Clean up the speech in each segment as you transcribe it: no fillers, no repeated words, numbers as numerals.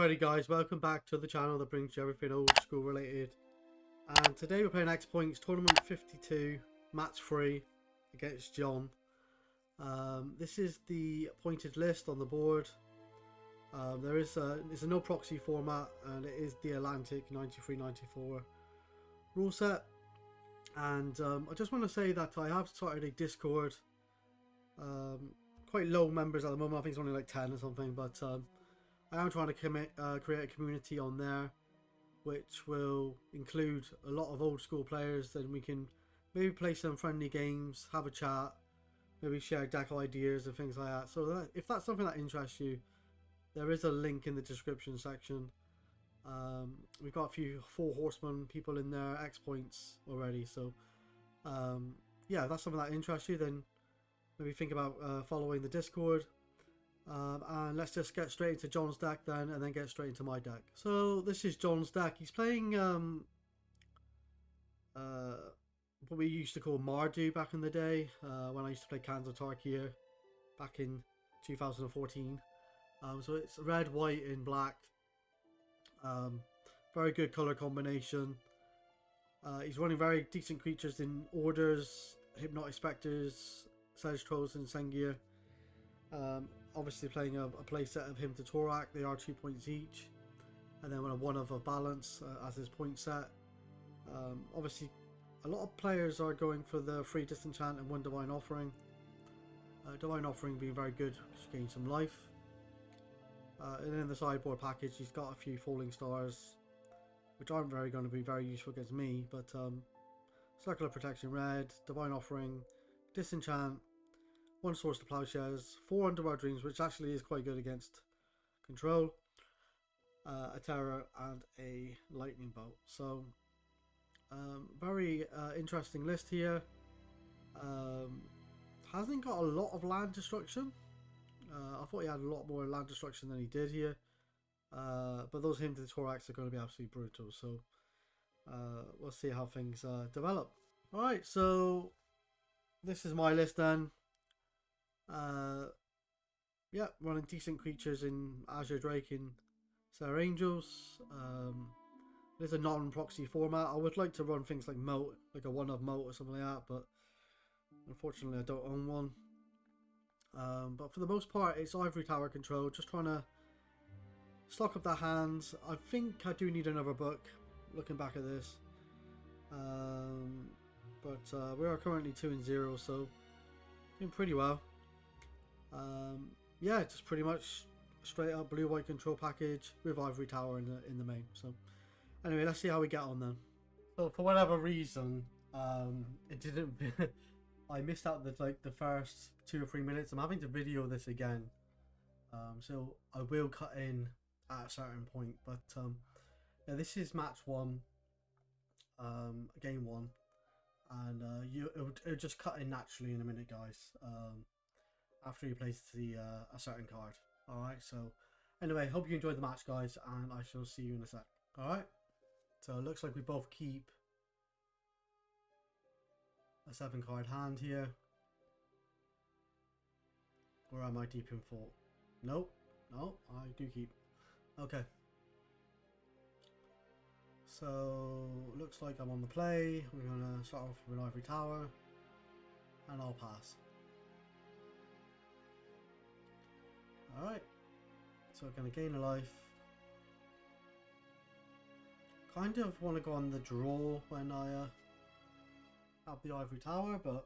Alrighty guys, welcome back to the channel that brings you everything old school related. And today we're playing X Points Tournament 52, match 3 against John. This is the pointed list on the board. It's a no proxy format, and it is the Atlantic 93-94 rule set. And I just want to say that I have started a Discord. Quite low members at the moment, I think it's only like 10 or something, but I am trying to create a community on there which will include a lot of old school players. Then we can maybe play some friendly games, have a chat, maybe share deck ideas and things like that. So if that's something that interests you, there is a link in the description section. We've got a few 4 horsemen people in there, X Points already. So yeah, if that's something that interests you, then maybe think about following the Discord. And let's just get straight into John's deck then, and then get straight into my deck. So this is John's deck. He's playing what we used to call Mardu back in the day, when I used to play Cans of Tarkir back in 2014. So it's red, white, and black. Very good color combination. He's running very decent creatures in orders, Hypnotic Spectres, Sedge Trolls, and Sengir. Obviously playing a play set of Hymn to Torak. They are 2 points each, and then one of a balance as his point set. Obviously a lot of players are going for the 3 disenchant and 1 divine offering. Divine offering being very good, just gain some life. And then in the sideboard package he's got a few falling stars which aren't going to be very useful against me, but Circle of Protection red, divine offering, disenchant, 1 Source to Plowshares, 4 Underworld Dreams, which actually is quite good against control, a Terror, and a Lightning Bolt. So very interesting list here. Hasn't got a lot of land destruction. I thought he had a lot more land destruction than he did here, but those Hymn to the Thorax are going to be absolutely brutal. So we'll see how things develop. Alright, so this is my list then. Yeah, running decent creatures in Azure Drake and Sarah Angels. There's a non-proxy format. I would like to run things like Moat, like a 1-of Moat or something like that, but unfortunately I don't own one. But for the most part it's Ivory Tower Control, just trying to stock up the hands. I think I do need another book, looking back at this. But we are currently 2-0, so doing pretty well. Yeah, just pretty much straight up blue-white control package with Ivory Tower in the main. So anyway, let's see how we get on then. So for whatever reason, it didn't. I missed out the first 2 or 3 minutes. I'm having to video this again, so I will cut in at a certain point. But yeah, this is match 1, game 1, and it'll just cut in naturally in a minute, guys. After you place a certain card. Alright, so anyway, hope you enjoyed the match, guys, and I shall see you in a sec. Alright, so it looks like we both keep a 7 card hand here. Or am I deep in fault? Nope, no, I do keep. Okay. So looks like I'm on the play. We're gonna start off with an Ivory Tower, and I'll pass. Alright, so we're going to gain a life. Kind of want to go on the draw when I have the Ivory Tower, but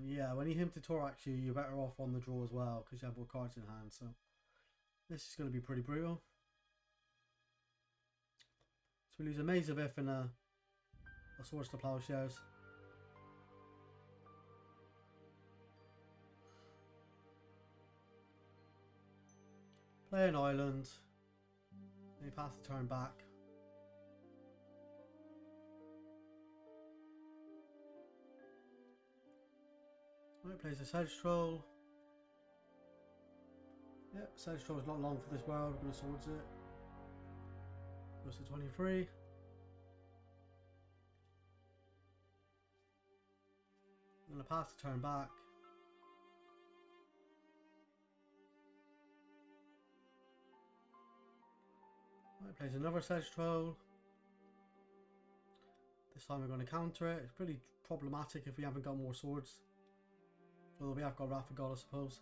yeah, when you Hymn to Thorax you're better off on the draw as well because you have more cards in hand. So this is going to be pretty brutal. So we lose a Maze of If and a Source to Plowshares. Play an island, then you pass the turn back. Right, plays a Sedge Troll. Yep, Sedge Troll is not long for this world, we're going to swords it. Goes to 23. I'm going to pass the turn back. Right, plays another Sedge Troll. This time we're going to counter it. It's pretty problematic if we haven't got more swords. Although we have got Wrath of God, I suppose.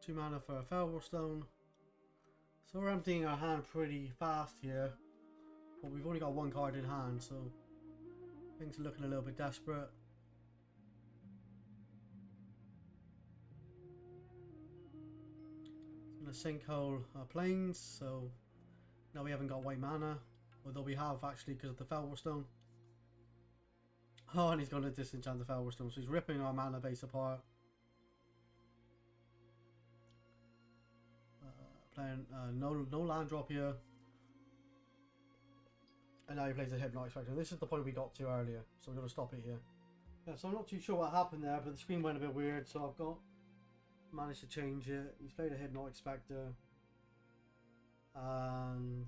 2 mana for a Fellwar Stone. So we're emptying our hand pretty fast here. But we've only got 1 card in hand, so things are looking a little bit desperate. I'm going to sinkhole our plains, so now we haven't got white mana. Although we have actually because of the Fellwar Stone. Oh, and he's going to disenchant the Fellwar Stone, so he's ripping our mana base apart. Playing no land drop here. And now he plays a Hypnotic Spectre. This is the point we got to earlier, so we're going to stop it here. Yeah, so I'm not too sure what happened there, but the screen went a bit weird, so I've managed to change it. He's played a Hypnotic Spectre. And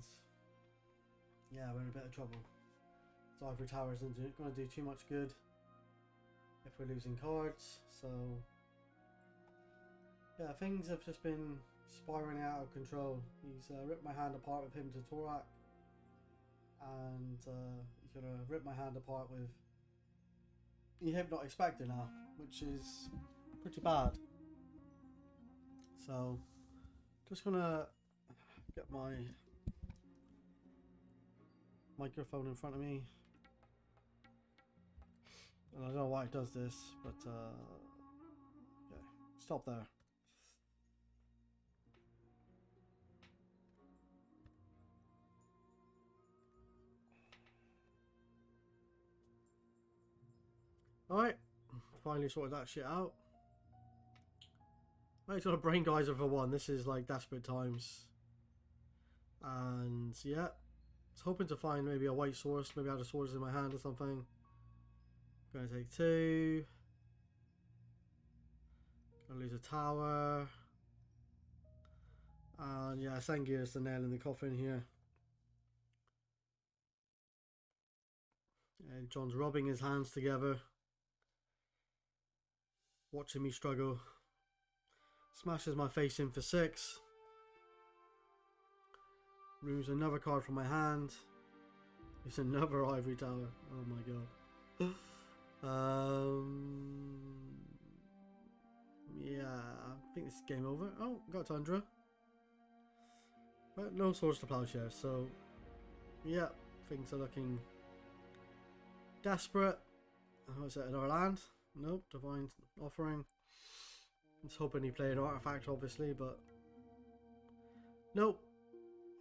yeah, we're in a bit of trouble. So Ivory Tower isn't going to do too much good if we're losing cards. So yeah, things have just been spiraling out of control. He's ripped my hand apart with him to Torak, and he's going to rip my hand apart with the Hypnotic Spectre now, which is pretty bad. So just going to get my microphone in front of me. And I don't know why it does this, but okay, stop there. Alright, finally sorted that shit out. I got a Brain Geyser for 1. This is like desperate times. And yeah, I was hoping to find maybe a white source. Maybe I had a swords in my hand or something. Gonna take 2. Gonna lose a tower. And yeah, Sengir is the nail in the coffin here. And John's rubbing his hands together, watching me struggle. Smashes my face in for 6. Removes another card from my hand. It's another Ivory Tower. Oh my god. Yeah, I think this is game over. Oh, got Tundra. But no Swords to Plowshare, so yeah, things are looking desperate. Was it another land? Nope, Divine Offering. I was hoping he played an artifact, obviously, but nope.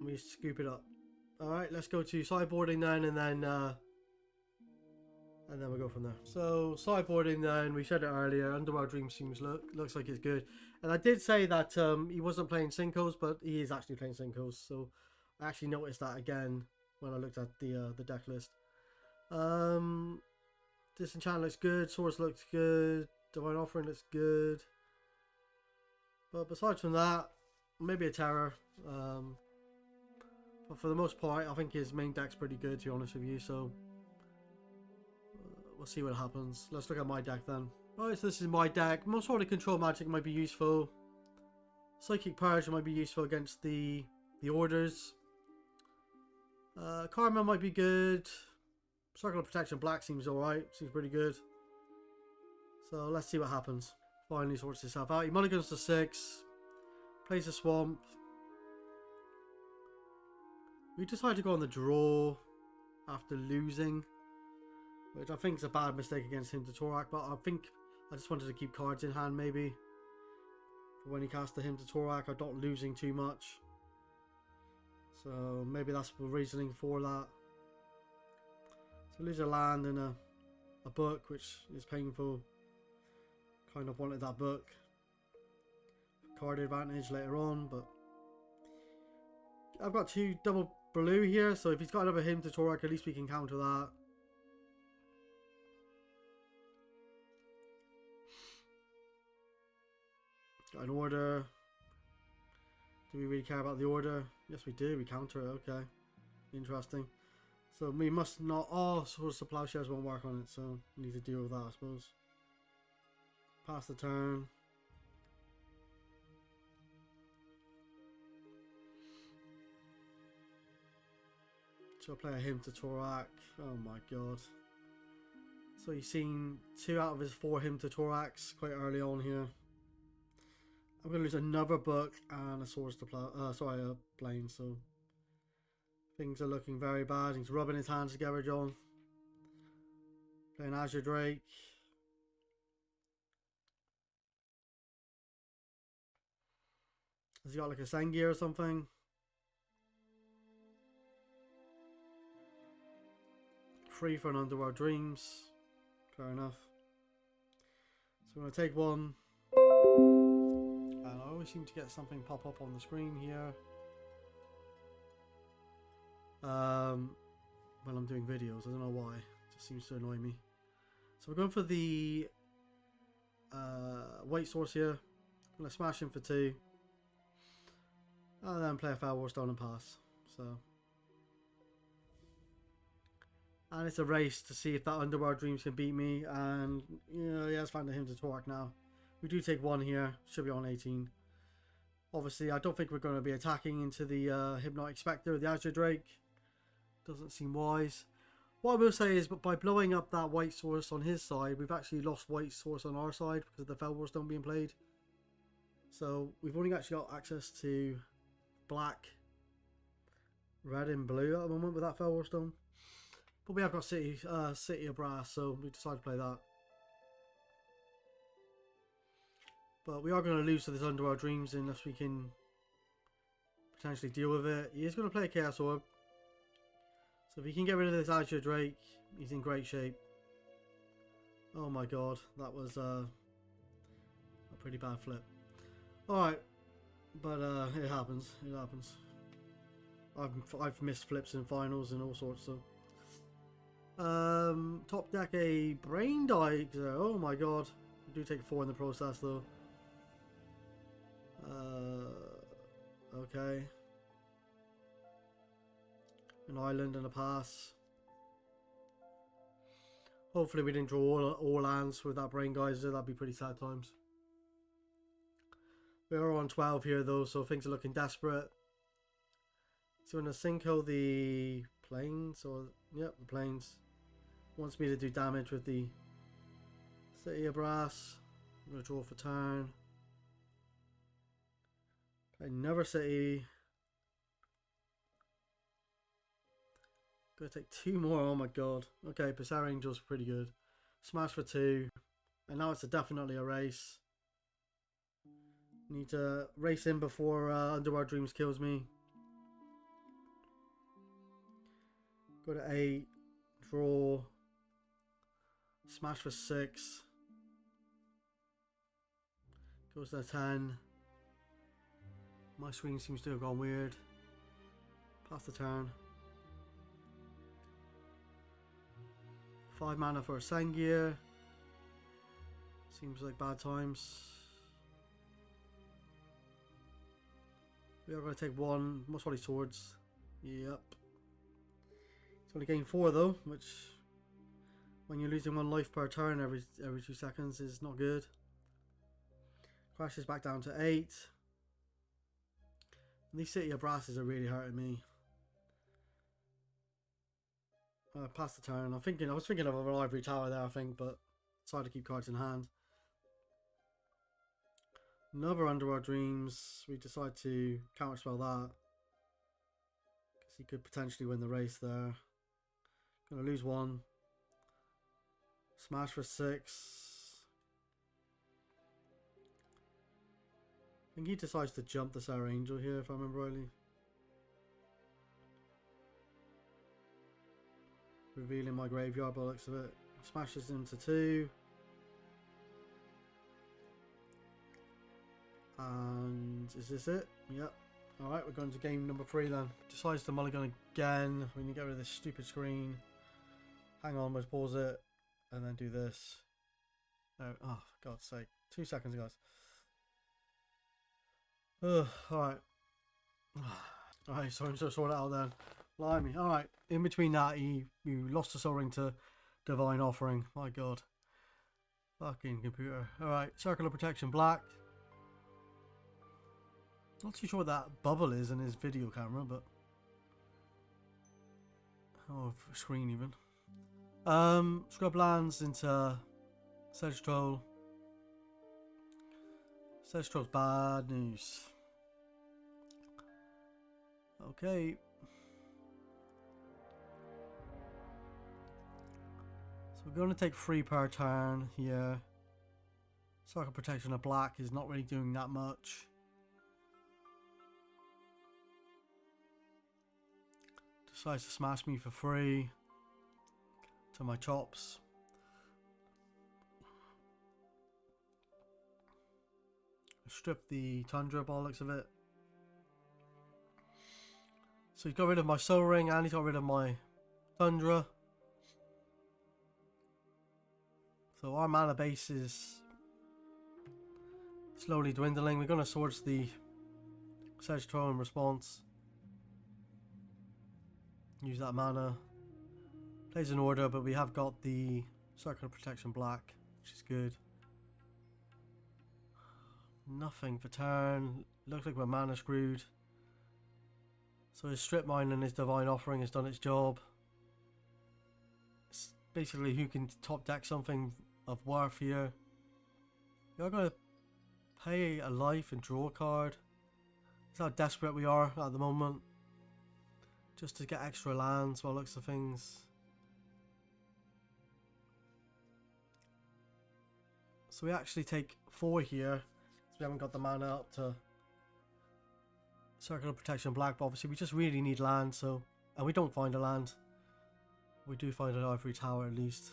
We scoop it up. Alright, let's go to sideboarding then, and then we'll go from there. So sideboarding then, we said it earlier, Underworld Dream seems looks like it's good. And I did say that he wasn't playing Sinkos, but he is actually playing Sinkos. So I actually noticed that again when I looked at the deck list. Disenchant looks good, Swords looks good, Divine Offering looks good. But besides from that, maybe a Terror. But for the most part, I think his main deck's pretty good, to be honest with you. So we'll see what happens. Let's look at my deck then. Alright, so this is my deck. Most sort of control magic might be useful. Psychic Purge might be useful against the orders. Karma might be good. Circle of Protection Black seems alright. Seems pretty good. So let's see what happens. Finally sorts itself out. He mulligans to 6. Plays a Swamp. We decided to go on the draw after losing, which I think is a bad mistake against him to Torak, but I think I just wanted to keep cards in hand maybe. For when he cast the Hymn to Torak, I'm not losing too much. So maybe that's the reasoning for that. So lose a land and a book, which is painful. Kind of wanted that book. Card advantage later on, but I've got 2 double blue here, so if he's got another Hymn to Torak, at least we can counter that. Got an order. Do we really care about the order? Yes, we do. We counter it. Okay. Interesting. So we must not... Oh, Swords to Plowshares won't work on it, so we need to deal with that, I suppose. Pass the turn. So I'll play a Hymn to Torak. Oh my god. So he's seen 2 out of his 4 Hymn to Toraks quite early on here. I'm going to lose another book and a Swords to a Plane, so things are looking very bad. He's rubbing his hands together, John. Playing Azure Drake. Has he got like a Sengir or something? Free for an Underworld Dreams. Fair enough. So I'm going to take one. And I always seem to get something pop up on the screen here. When I'm doing videos. I don't know why. It just seems to annoy me. So we're going for the white source here. I'm going to smash him for 2. And then play a Fell Warstone and pass. So, and it's a race to see if that Underworld Dreams can beat me. And you know, he has found him to Torque now. We do take 1 here. Should be on 18. Obviously, I don't think we're going to be attacking into the Hypnotic Spectre or the Azure Drake. Doesn't seem wise. What I will say is, but by blowing up that white source on his side, we've actually lost white source on our side because of the Fell Warstone being played. So we've only actually got access to black, red and blue at the moment with that Fell Warstone. But we have got City of Brass, so we decided to play that. But we are going to lose to this Underworld Dreams unless we can potentially deal with it. He is going to play a Chaos Orb. So if he can get rid of this Azure Drake, he's in great shape. Oh my god, that was a pretty bad flip. Alright, but it happens, it happens. I've missed flips in finals and all sorts, so. Top deck a Brain Die. Oh my god, we do take 4 in the process though. Okay. An island and a pass. Hopefully we didn't draw all lands with that Brain Geyser. That'd be pretty sad times. We are on 12 here though, so things are looking desperate. So we're going to Sinkhole the Plains, or yep, the Plains. Wants me to do damage with the City of Brass. I'm going to draw for turn. Play another City. Gonna take 2 more. Oh my god. Okay, Bizarre Angel's pretty good. Smash for 2. And now it's definitely a race. Need to race in before Underworld Dreams kills me. Go to 8. Draw. Smash for 6. Goes to 10. My screen seems to have gone weird. Pass the turn. 5 mana for a Sengir. Seems like bad times. We are going to take 1. Most probably Swords. Yep. It's only gained 4 though, which when you're losing 1 life per turn every 2 seconds is not good. Crashes back down to 8. And these City of Brasses are really hurting me. Pass the turn. I was thinking of an Ivory Tower there, I think, but decided to keep cards in hand. Another Underworld Dreams. We decide to counterspell that because he could potentially win the race there. Gonna lose 1. Smash for 6. I think he decides to jump the Sarah Angel here, if I remember rightly. Revealing my graveyard by the looks of it. Smashes into 2. And is this it? Yep. Alright, we're going to game number 3 then. Decides to mulligan again. We need to get rid of this stupid screen. Hang on, let's pause it. And then do this. No, oh, for God's sake. 2 seconds, guys. Alright. Alright, so I'm so sort it out then. Blimey. Alright, in between that, you lost a Soul Ring to Divine Offering. My god. Fucking computer. Alright, Circle of Protection black. Not too sure what that bubble is in his video camera, but Oh, screen even. Scrub lands into Sedge Troll. Sedge Troll's bad news. Okay. So we're going to take 3 per turn here. Circle Protection of black is not really doing that much. Decides to smash me for free to my chops. Strip the Tundra bollocks of it. So he's got rid of my Soul Ring and he's got rid of my Tundra. So our mana base is slowly dwindling. We're going to Swords the Sedge Troll in response. Use that mana. Plays an order, but we have got the Circle of Protection black, which is good. Nothing for turn. Looks like we're mana screwed. So his Strip Mine and his Divine Offering has done its job. It's basically who can top deck something of worth here. You're going to pay a life and draw a card. That's how desperate we are at the moment. Just to get extra lands by the looks of things. So we actually take 4 here. So we haven't got the mana up to Circle of Protection black, but obviously we just really need land, so and we don't find a land. We do find an Ivory Tower at least.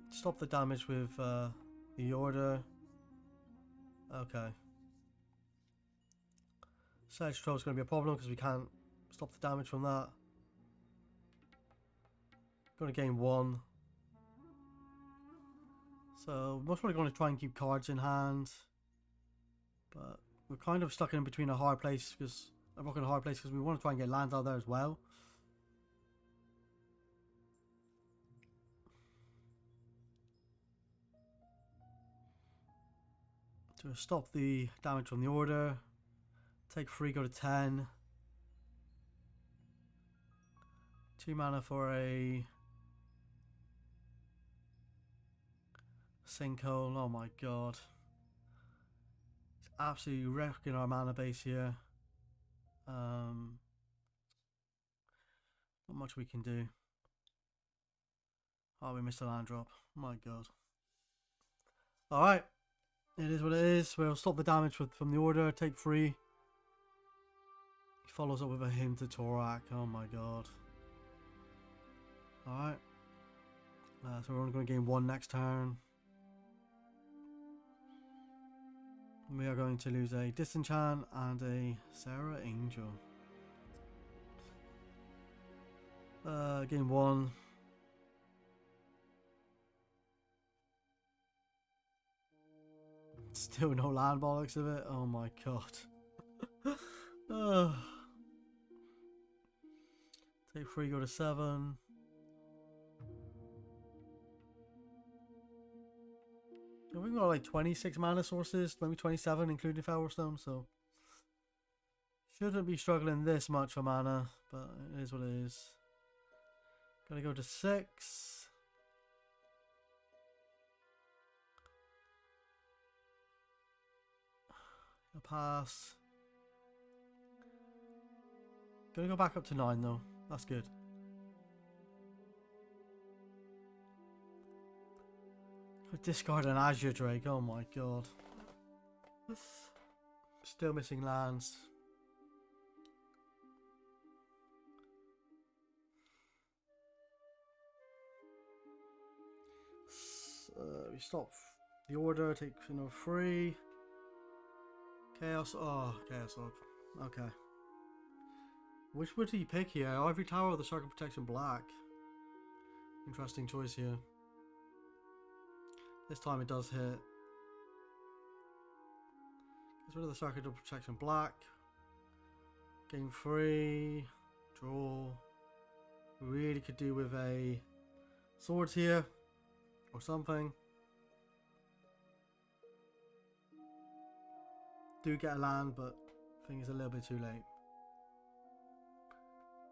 Stop the damage with the order. Okay. Sedge Troll is going to be a problem because we can't stop the damage from that. Going to gain 1. So most probably going to try and keep cards in hand, but we're kind of stuck in between a hard place because a rock and a hard place because we want to try and get lands out there as well. To stop the damage from the order, take 3, go to 10. 2 mana for a Sinkhole. Oh my god. It's absolutely wrecking our mana base here. Not much we can do. Oh, we missed a land drop. My god. Alright. It is what it is. We'll stop the damage from the order. Take 3. He follows up with a Hymn to Torak. Oh my god. Alright. So we're only going to gain 1 next turn. We are going to lose a Disenchant and a Sarah Angel. Game 1. Still no land bollocks of it. Oh my god. Take 3, go to 7. We've got like 26 mana sources, maybe 27 including Felwellstone, so shouldn't be struggling this much for mana, but it is what it is. Gotta go to 6. A pass. Gonna go back up to 9 though. That's good. Discard an Azure Drake. Oh my god. Still missing lands. We stop the order. Take 3. Chaos. Oh, Chaos Orb. Okay. Which would he pick here? Ivory Tower or the Circle Protection black? Interesting choice here. This time it does hit. Gets rid of the Circle Protection black. Game 3. Draw. Really could do with a Swords here. Or something. do get a land, but I think it's a little bit too late.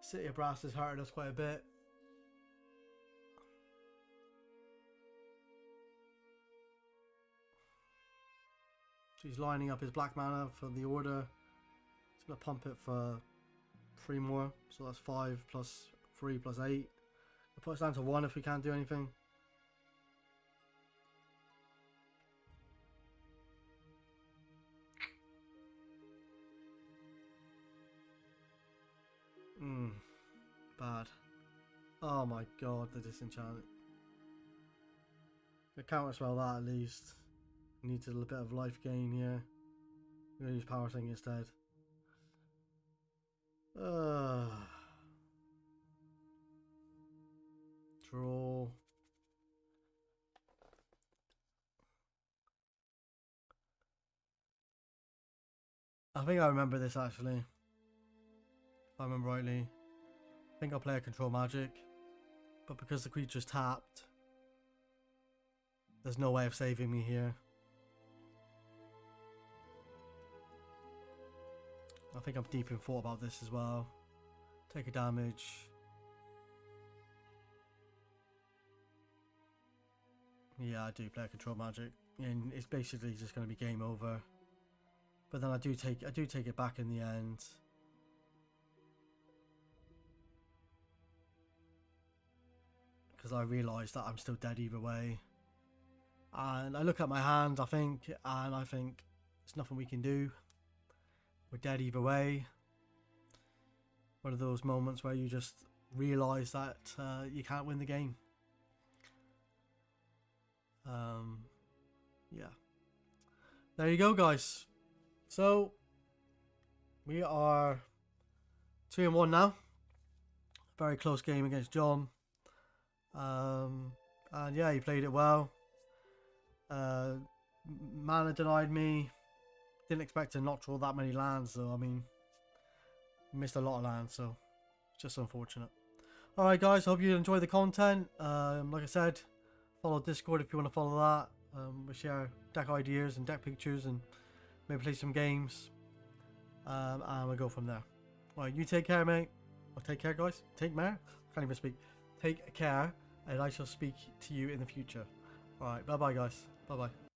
City of Brass has hurted us quite a bit. He's lining up his black mana for the order. He's going to pump it for 3 more. So that's 5 plus 3 plus 8. We'll put us down to 1 if we can't do anything. Bad. Oh my god, the disenchantment. I counterspell that at least. Needs a little bit of life gain here. I'm going to use Power Thing instead. Draw. I think I remember this actually. If I remember rightly. I think I'll play a Control Magic. But because the creature's tapped, there's no way of saving me here. I think I'm deep in thought about this as well. Take a damage. Yeah, I do play a Control Magic, and it's basically just going to be game over. But then I do take it back in the end. Because I realise that I'm still dead either way. And I look at my hand, and I think there's nothing we can do. We're dead either way. One of those moments where you just realise that you can't win the game. Yeah. There you go, guys. So we are 2-1 now. Very close game against John. And yeah, he played it well. Mana denied me. Didn't expect to not draw that many lands, so I mean, missed a lot of lands, so it's just unfortunate. Alright guys, hope you enjoy the content. Like I said, follow Discord if you want to follow that. We share deck ideas and deck pictures and maybe play some games. And we'll go from there. Alright, you take care, mate. Well, take care, guys. Take care. Can't even speak. Take care, and I shall speak to you in the future. Alright, bye-bye, guys. Bye-bye.